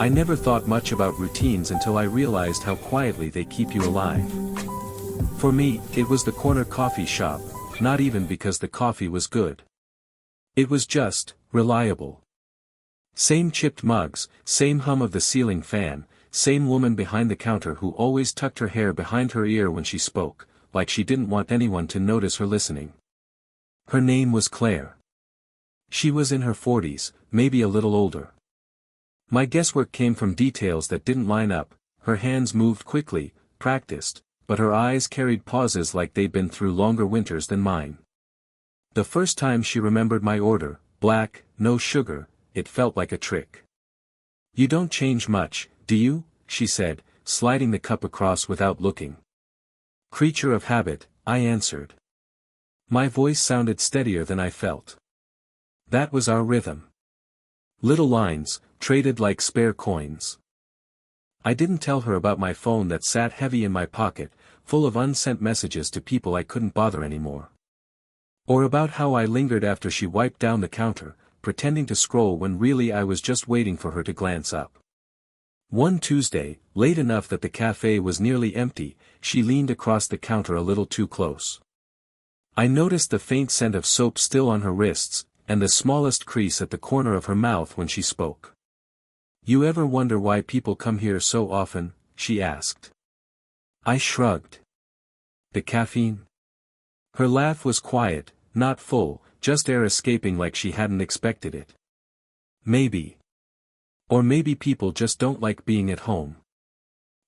I never thought much about routines until I realized how quietly they keep you alive. For me, it was the corner coffee shop, not even because the coffee was good. It was just, reliable. Same chipped mugs, same hum of the ceiling fan, same woman behind the counter who always tucked her hair behind her ear when she spoke, like she didn't want anyone to notice her listening. Her name was Claire. She was in her 40s, maybe a little older. My guesswork came from details that didn't line up. Her hands moved quickly, practiced, but her eyes carried pauses like they'd been through longer winters than mine. The first time she remembered my order, black, no sugar, it felt like a trick. "You don't change much, do you?" she said, sliding the cup across without looking. "Creature of habit," I answered. My voice sounded steadier than I felt. That was our rhythm. Little lines, traded like spare coins. I didn't tell her about my phone that sat heavy in my pocket, full of unsent messages to people I couldn't bother anymore. Or about how I lingered after she wiped down the counter, pretending to scroll when really I was just waiting for her to glance up. One Tuesday, late enough that the cafe was nearly empty, she leaned across the counter a little too close. I noticed the faint scent of soap still on her wrists, and the smallest crease at the corner of her mouth when she spoke. "You ever wonder why people come here so often?" she asked. I shrugged. "The caffeine?" Her laugh was quiet, not full, just air escaping like she hadn't expected it. "Maybe. Or maybe people just don't like being at home."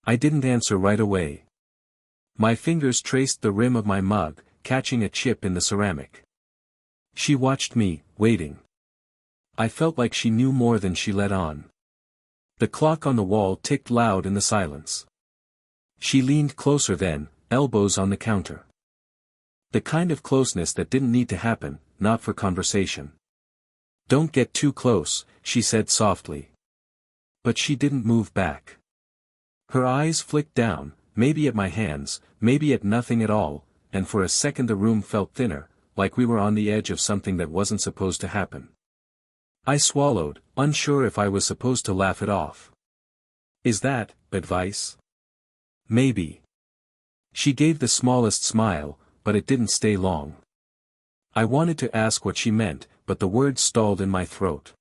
I didn't answer right away. My fingers traced the rim of my mug, catching a chip in the ceramic. She watched me, waiting. I felt like she knew more than she let on. The clock on the wall ticked loud in the silence. She leaned closer then, elbows on the counter. The kind of closeness that didn't need to happen, not for conversation. "Don't get too close," she said softly. But she didn't move back. Her eyes flicked down, maybe at my hands, maybe at nothing at all, and for a second the room felt thinner, like we were on the edge of something that wasn't supposed to happen. I swallowed, unsure if I was supposed to laugh it off. "Is that advice?" "Maybe." She gave the smallest smile, but it didn't stay long. I wanted to ask what she meant, but the words stalled in my throat.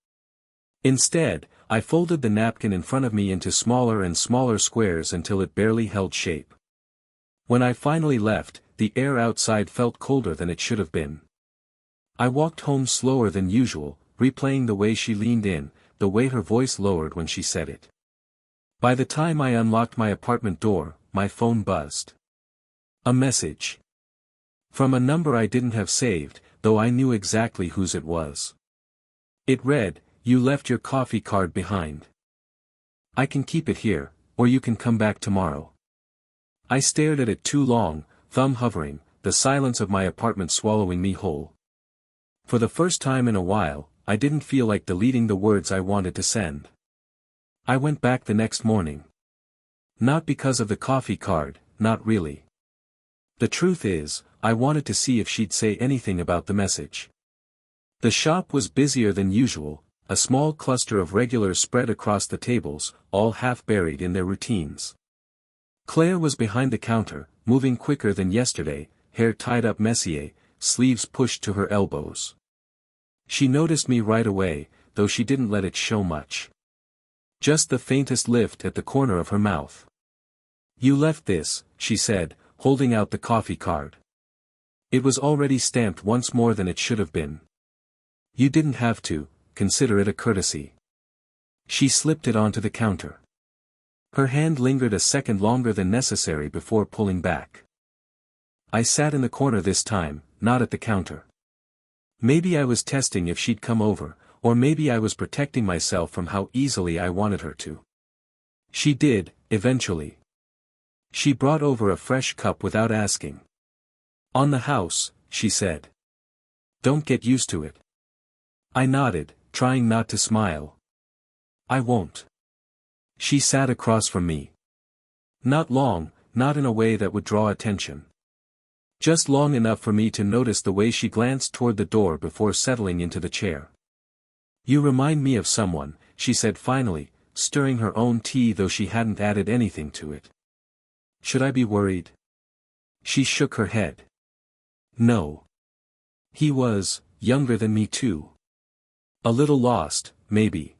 Instead, I folded the napkin in front of me into smaller and smaller squares until it barely held shape. When I finally left, the air outside felt colder than it should have been. I walked home slower than usual, replaying the way she leaned in, the way her voice lowered when she said it. By the time I unlocked my apartment door, my phone buzzed. A message. From a number I didn't have saved, though I knew exactly whose it was. It read, "You left your coffee card behind. I can keep it here, or you can come back tomorrow." I stared at it too long, thumb hovering, the silence of my apartment swallowing me whole. For the first time in a while, I didn't feel like deleting the words I wanted to send. I went back the next morning. Not because of the coffee card, not really. The truth is, I wanted to see if she'd say anything about the message. The shop was busier than usual, a small cluster of regulars spread across the tables, all half buried in their routines. Claire was behind the counter, moving quicker than yesterday, hair tied up messier, sleeves pushed to her elbows. She noticed me right away, though she didn't let it show much. Just the faintest lift at the corner of her mouth. "You left this," she said, holding out the coffee card. It was already stamped once more than it should have been. "You didn't have to, consider it a courtesy." She slipped it onto the counter. Her hand lingered a second longer than necessary before pulling back. I sat in the corner this time, not at the counter. Maybe I was testing if she'd come over, or maybe I was protecting myself from how easily I wanted her to. She did, eventually. She brought over a fresh cup without asking. "On the house," she said. "Don't get used to it." I nodded, trying not to smile. "I won't." She sat across from me. Not long, not in a way that would draw attention. Just long enough for me to notice the way she glanced toward the door before settling into the chair. "You remind me of someone," she said finally, stirring her own tea though she hadn't added anything to it. Should I be worried? She shook her head. No. He was younger than me too. A little lost, maybe.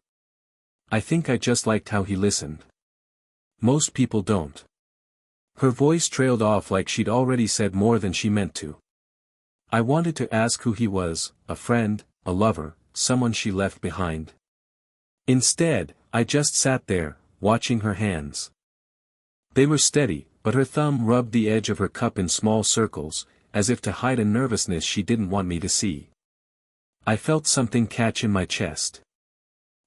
I think I just liked how he listened. Most people don't. Her voice trailed off like she'd already said more than she meant to. I wanted to ask who he was, a friend, a lover, someone she left behind. Instead, I just sat there, watching her hands. They were steady, but her thumb rubbed the edge of her cup in small circles, as if to hide a nervousness she didn't want me to see. I felt something catch in my chest.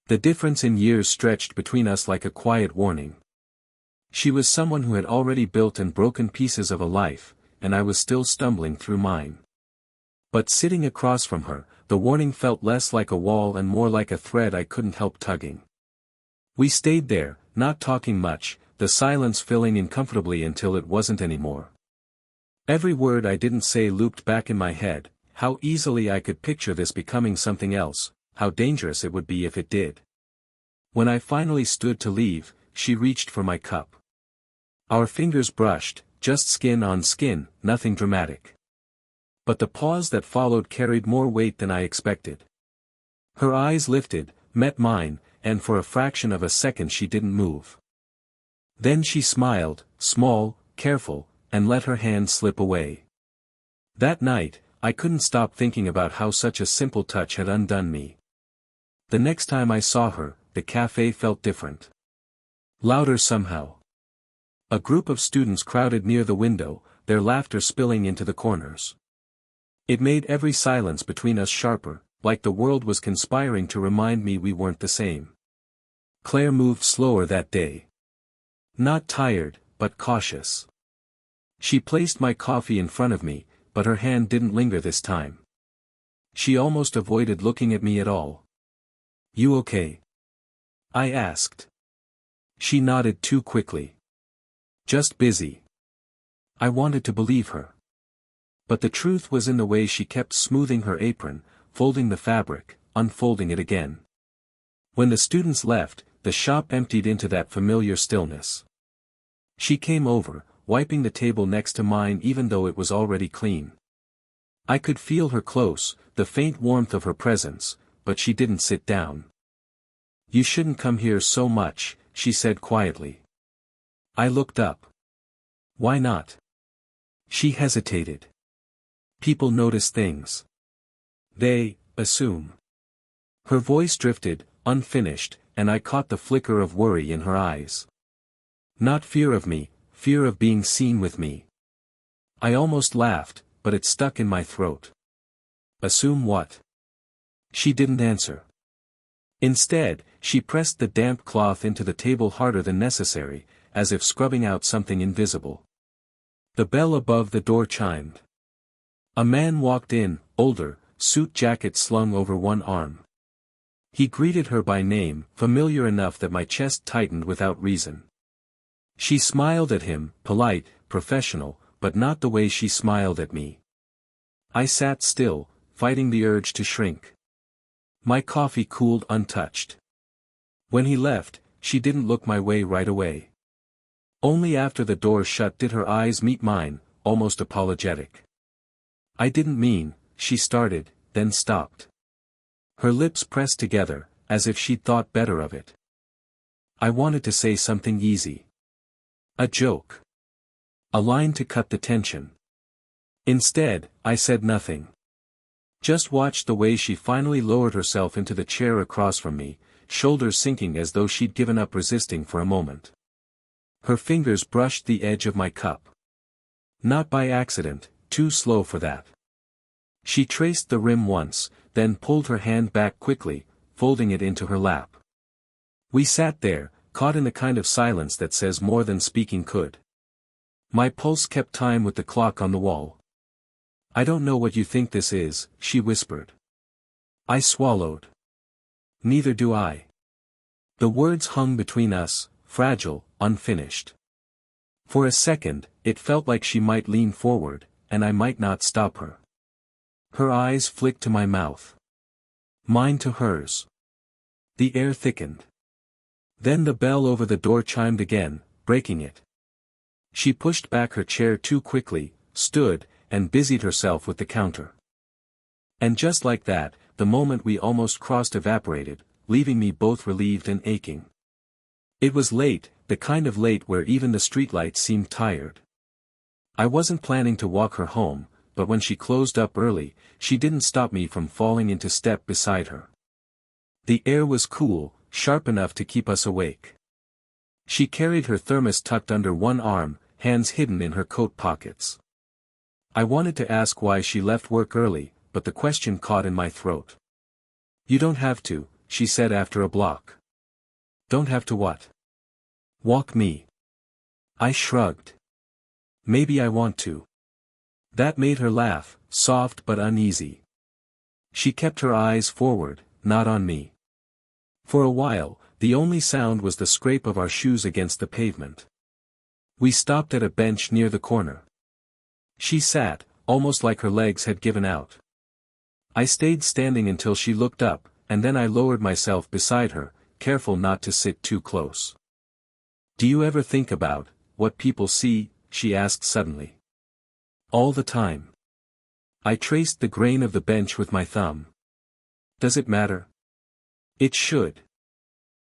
The difference in years stretched between us like a quiet warning. She was someone who had already built and broken pieces of a life, and I was still stumbling through mine. But sitting across from her, the warning felt less like a wall and more like a thread I couldn't help tugging. We stayed there, not talking much, the silence filling in comfortably until it wasn't anymore. Every word I didn't say looped back in my head, how easily I could picture this becoming something else, how dangerous it would be if it did. When I finally stood to leave, she reached for my cup. Our fingers brushed, just skin on skin, nothing dramatic. But the pause that followed carried more weight than I expected. Her eyes lifted, met mine, and for a fraction of a second she didn't move. Then she smiled, small, careful, and let her hand slip away. That night, I couldn't stop thinking about how such a simple touch had undone me. The next time I saw her, the cafe felt different. Louder somehow. A group of students crowded near the window, their laughter spilling into the corners. It made every silence between us sharper, like the world was conspiring to remind me we weren't the same. Claire moved slower that day. Not tired, but cautious. She placed my coffee in front of me, but her hand didn't linger this time. She almost avoided looking at me at all. "You okay?" I asked. She nodded too quickly. "Just busy." I wanted to believe her. But the truth was in the way she kept smoothing her apron, folding the fabric, unfolding it again. When the students left, the shop emptied into that familiar stillness. She came over, wiping the table next to mine even though it was already clean. I could feel her close, the faint warmth of her presence, but she didn't sit down. "You shouldn't come here so much," she said quietly. I looked up. "Why not?" She hesitated. "People notice things. They assume." Her voice drifted, unfinished, and I caught the flicker of worry in her eyes. Not fear of me, fear of being seen with me. I almost laughed, but it stuck in my throat. "Assume what?" She didn't answer. Instead, she pressed the damp cloth into the table harder than necessary, as if scrubbing out something invisible. The bell above the door chimed. A man walked in, older, suit jacket slung over one arm. He greeted her by name, familiar enough that my chest tightened without reason. She smiled at him, polite, professional, but not the way she smiled at me. I sat still, fighting the urge to shrink. My coffee cooled untouched. When he left, she didn't look my way right away. Only after the door shut did her eyes meet mine, almost apologetic. "I didn't mean," she started, then stopped. Her lips pressed together, as if she'd thought better of it. I wanted to say something easy. A joke. A line to cut the tension. Instead, I said nothing. Just watched the way she finally lowered herself into the chair across from me, shoulders sinking as though she'd given up resisting for a moment. Her fingers brushed the edge of my cup. Not by accident, too slow for that. She traced the rim once, then pulled her hand back quickly, folding it into her lap. We sat there, caught in the kind of silence that says more than speaking could. My pulse kept time with the clock on the wall. "I don't know what you think this is," she whispered. I swallowed. "Neither do I." The words hung between us, fragile, unfinished. For a second, it felt like she might lean forward, and I might not stop her. Her eyes flicked to my mouth. Mine to hers. The air thickened. Then the bell over the door chimed again, breaking it. She pushed back her chair too quickly, stood, and busied herself with the counter. And just like that, the moment we almost crossed evaporated, leaving me both relieved and aching. It was late, the kind of late where even the streetlights seemed tired. I wasn't planning to walk her home, but when she closed up early, she didn't stop me from falling into step beside her. The air was cool, sharp enough to keep us awake. She carried her thermos tucked under one arm, hands hidden in her coat pockets. I wanted to ask why she left work early, but the question caught in my throat. "You don't have to," she said after a block. "Don't have to what?" "Walk me." I shrugged. "Maybe I want to." That made her laugh, soft but uneasy. She kept her eyes forward, not on me. For a while, the only sound was the scrape of our shoes against the pavement. We stopped at a bench near the corner. She sat, almost like her legs had given out. I stayed standing until she looked up, and then I lowered myself beside her, careful not to sit too close. "Do you ever think about what people see?" she asked suddenly. "All the time." I traced the grain of the bench with my thumb. "Does it matter?" "It should."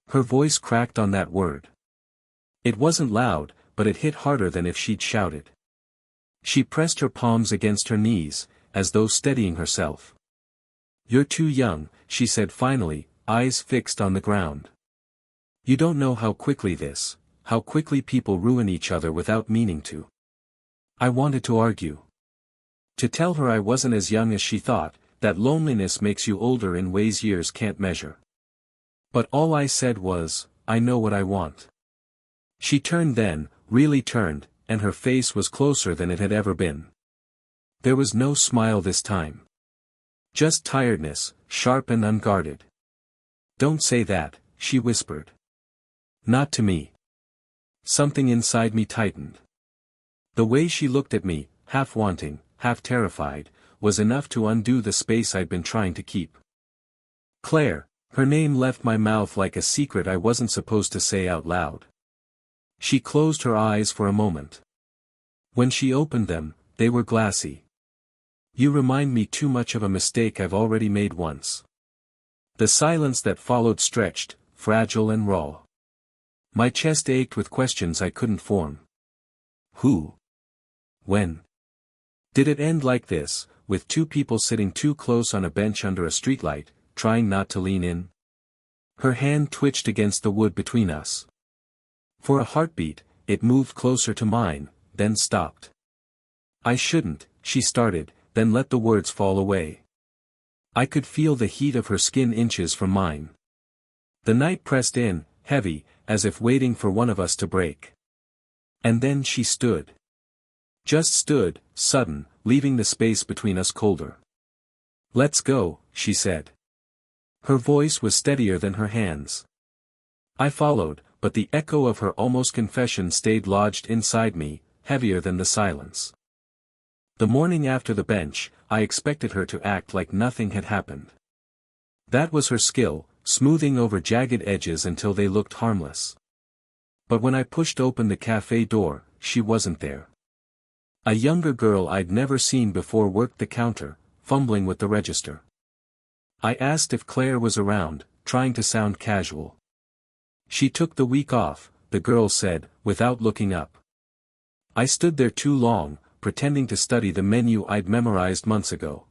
Her voice cracked on that word. It wasn't loud, but it hit harder than if she'd shouted. She pressed her palms against her knees, as though steadying herself. "You're too young," she said finally, eyes fixed on the ground. "You don't know how quickly people ruin each other without meaning to." I wanted to argue. To tell her I wasn't as young as she thought, that loneliness makes you older in ways years can't measure. But all I said was, "I know what I want." She turned then, really turned, and her face was closer than it had ever been. There was no smile this time. Just tiredness, sharp and unguarded. "Don't say that," she whispered. "Not to me." Something inside me tightened. The way she looked at me, half wanting, half terrified, was enough to undo the space I'd been trying to keep. Claire, her name left my mouth like a secret I wasn't supposed to say out loud. She closed her eyes for a moment. When she opened them, they were glassy. "You remind me too much of a mistake I've already made once." The silence that followed stretched, fragile and raw. My chest ached with questions I couldn't form. Who? When? Did it end like this, with two people sitting too close on a bench under a streetlight, trying not to lean in? Her hand twitched against the wood between us. For a heartbeat, it moved closer to mine, then stopped. "I shouldn't," she started, then let the words fall away. I could feel the heat of her skin inches from mine. The night pressed in, heavy, as if waiting for one of us to break. And then she stood. Just stood, sudden, leaving the space between us colder. "Let's go," she said. Her voice was steadier than her hands. I followed, but the echo of her almost confession stayed lodged inside me, heavier than the silence. The morning after the bench, I expected her to act like nothing had happened. That was her skill, smoothing over jagged edges until they looked harmless. But when I pushed open the cafe door, she wasn't there. A younger girl I'd never seen before worked the counter, fumbling with the register. I asked if Claire was around, trying to sound casual. "She took the week off," the girl said, without looking up. I stood there too long, pretending to study the menu I'd memorized months ago.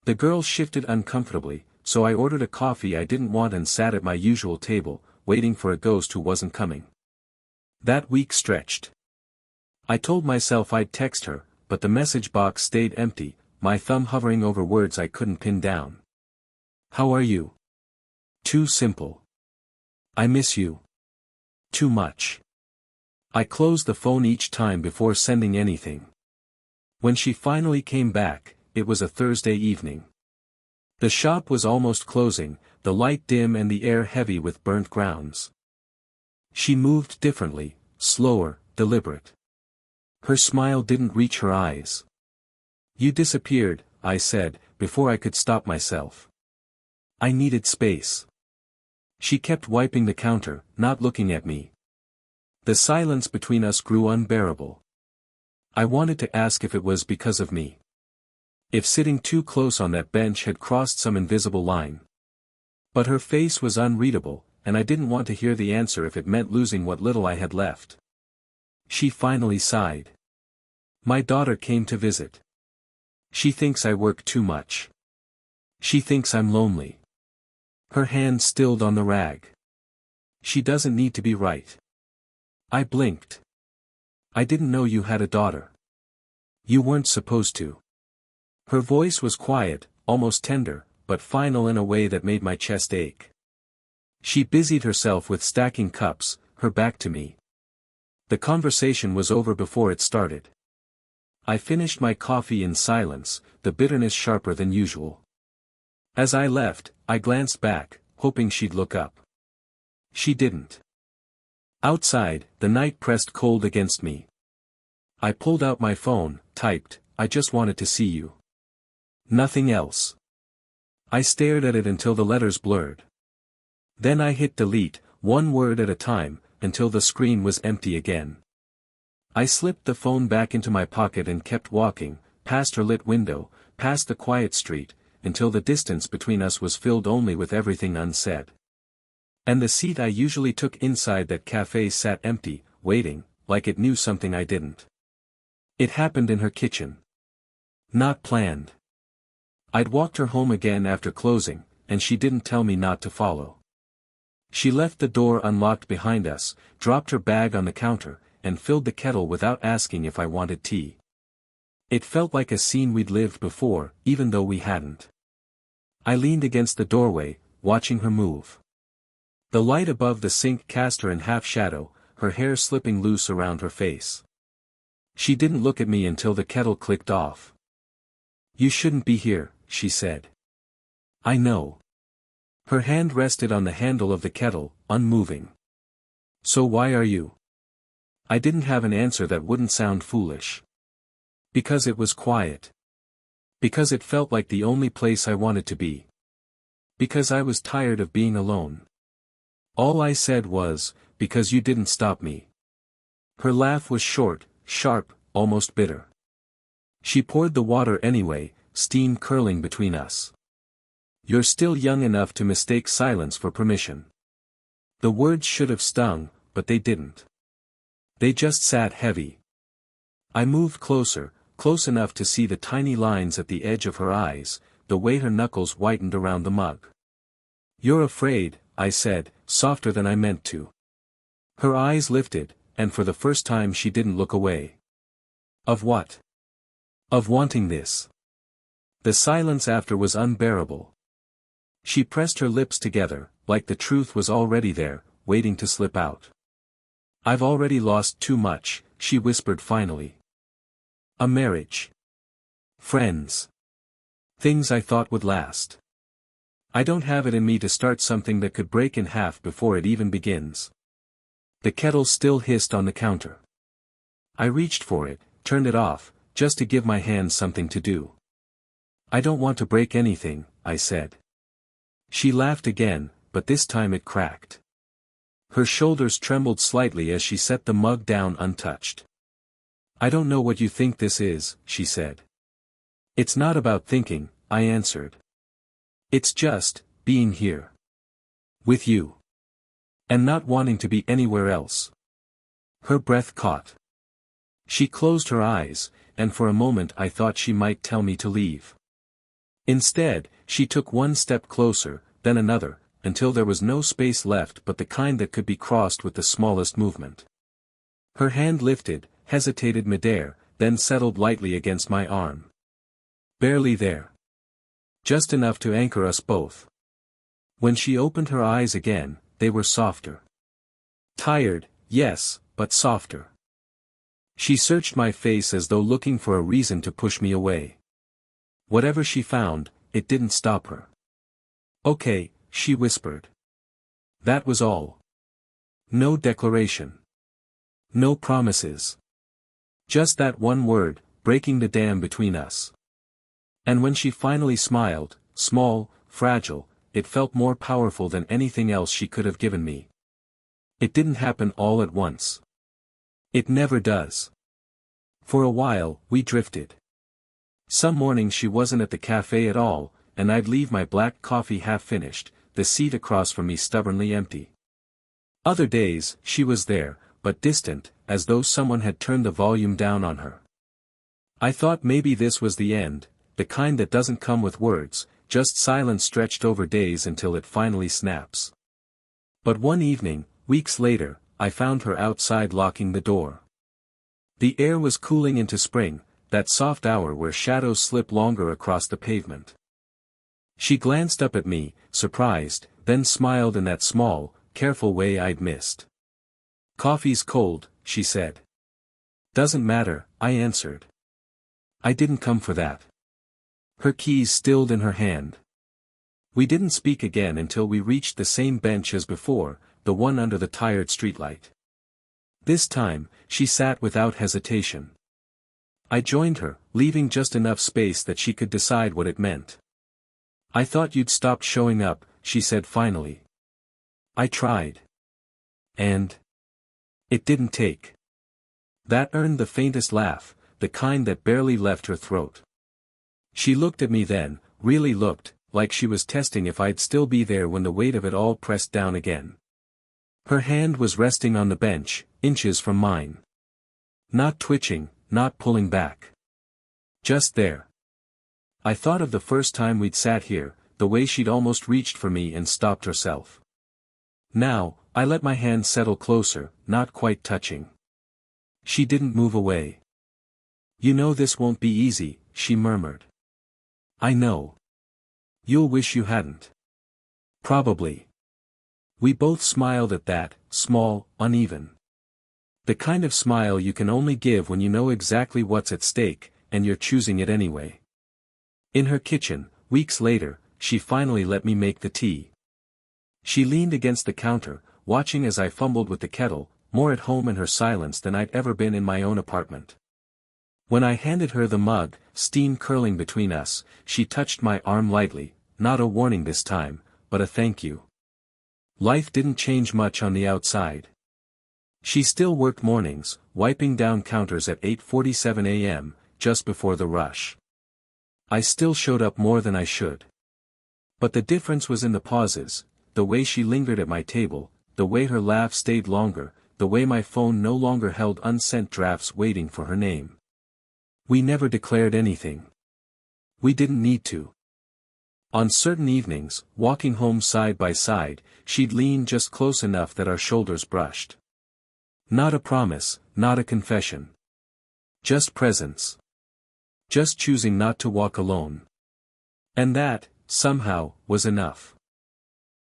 The girl shifted uncomfortably, so I ordered a coffee I didn't want and sat at my usual table, waiting for a ghost who wasn't coming. That week stretched. I told myself I'd text her, but the message box stayed empty, my thumb hovering over words I couldn't pin down. "How are you?" Too simple. "I miss you." Too much. I closed the phone each time before sending anything. When she finally came back, it was a Thursday evening. The shop was almost closing, the light dim and the air heavy with burnt grounds. She moved differently, slower, deliberate. Her smile didn't reach her eyes. "You disappeared," I said, before I could stop myself. I needed space. She kept wiping the counter, not looking at me. The silence between us grew unbearable. I wanted to ask if it was because of me. If sitting too close on that bench had crossed some invisible line. But her face was unreadable, and I didn't want to hear the answer if it meant losing what little I had left. She finally sighed. My daughter came to visit. She thinks I work too much. She thinks I'm lonely. Her hand stilled on the rag. She doesn't need to be right. I blinked. I didn't know you had a daughter. You weren't supposed to. Her voice was quiet, almost tender, but final in a way that made my chest ache. She busied herself with stacking cups, her back to me. The conversation was over before it started. I finished my coffee in silence, the bitterness sharper than usual. As I left, I glanced back, hoping she'd look up. She didn't. Outside, the night pressed cold against me. I pulled out my phone, typed, "I just wanted to see you." Nothing else. I stared at it until the letters blurred. Then I hit delete, one word at a time, until the screen was empty again. I slipped the phone back into my pocket and kept walking, past her lit window, past the quiet street, until the distance between us was filled only with everything unsaid. And the seat I usually took inside that cafe sat empty, waiting, like it knew something I didn't. It happened in her kitchen. Not planned. I'd walked her home again after closing, and she didn't tell me not to follow. She left the door unlocked behind us, dropped her bag on the counter, and filled the kettle without asking if I wanted tea. It felt like a scene we'd lived before, even though we hadn't. I leaned against the doorway, watching her move. The light above the sink cast her in half shadow, her hair slipping loose around her face. She didn't look at me until the kettle clicked off. "You shouldn't be here," she said. "I know." Her hand rested on the handle of the kettle, unmoving. "So why are you?" I didn't have an answer that wouldn't sound foolish. Because it was quiet. Because it felt like the only place I wanted to be. Because I was tired of being alone. All I said was, "Because you didn't stop me." Her laugh was short, sharp, almost bitter. She poured the water anyway, steam curling between us. "You're still young enough to mistake silence for permission." The words should have stung, but they didn't. They just sat heavy. I moved closer, close enough to see the tiny lines at the edge of her eyes, the way her knuckles whitened around the mug. "You're afraid," I said, softer than I meant to. Her eyes lifted, and for the first time she didn't look away. "Of what?" "Of wanting this." The silence after was unbearable. She pressed her lips together, like the truth was already there, waiting to slip out. "I've already lost too much," she whispered finally. "A marriage. Friends. Things I thought would last. I don't have it in me to start something that could break in half before it even begins." The kettle still hissed on the counter. I reached for it, turned it off, just to give my hands something to do. "I don't want to break anything," I said. She laughed again, but this time it cracked. Her shoulders trembled slightly as she set the mug down untouched. "I don't know what you think this is," she said. "It's not about thinking," I answered. "It's just, being here. With you. And not wanting to be anywhere else." Her breath caught. She closed her eyes, and for a moment I thought she might tell me to leave. Instead, she took one step closer, then another, until there was no space left but the kind that could be crossed with the smallest movement. Her hand lifted, hesitated midair, then settled lightly against my arm. Barely there. Just enough to anchor us both. When she opened her eyes again, they were softer. Tired, yes, but softer. She searched my face as though looking for a reason to push me away. Whatever she found, it didn't stop her. "Okay," she whispered. That was all. No declaration. No promises. Just that one word, breaking the dam between us. And when she finally smiled, small, fragile, it felt more powerful than anything else she could have given me. It didn't happen all at once. It never does. For a while, we drifted. Some mornings she wasn't at the cafe at all, and I'd leave my black coffee half finished, the seat across from me stubbornly empty. Other days, she was there, but distant, as though someone had turned the volume down on her. I thought maybe this was the end, the kind that doesn't come with words, just silence stretched over days until it finally snaps. But one evening, weeks later, I found her outside locking the door. The air was cooling into spring, that soft hour where shadows slip longer across the pavement. She glanced up at me, surprised, then smiled in that small, careful way I'd missed. "Coffee's cold," she said. "Doesn't matter," I answered. "I didn't come for that." Her keys stilled in her hand. We didn't speak again until we reached the same bench as before, the one under the tired streetlight. This time, she sat without hesitation. I joined her, leaving just enough space that she could decide what it meant. "I thought you'd stopped showing up," she said finally. "I tried. And it didn't take." That earned the faintest laugh, the kind that barely left her throat. She looked at me then, really looked, like she was testing if I'd still be there when the weight of it all pressed down again. Her hand was resting on the bench, inches from mine. Not twitching, not pulling back. Just there. I thought of the first time we'd sat here, the way she'd almost reached for me and stopped herself. Now, I let my hand settle closer, not quite touching. She didn't move away. "You know this won't be easy," she murmured. "I know. You'll wish you hadn't." "Probably." We both smiled at that, small, uneven. The kind of smile you can only give when you know exactly what's at stake, and you're choosing it anyway. In her kitchen, weeks later, she finally let me make the tea. She leaned against the counter, watching as I fumbled with the kettle, more at home in her silence than I'd ever been in my own apartment. When I handed her the mug, steam curling between us, she touched my arm lightly, not a warning this time, but a thank you. Life didn't change much on the outside. She still worked mornings, wiping down counters at 8:47 a.m., just before the rush. I still showed up more than I should. But the difference was in the pauses, the way she lingered at my table, the way her laugh stayed longer, the way my phone no longer held unsent drafts waiting for her name. We never declared anything. We didn't need to. On certain evenings, walking home side by side, she'd lean just close enough that our shoulders brushed. Not a promise, not a confession. Just presence. Just choosing not to walk alone. And that, somehow, was enough.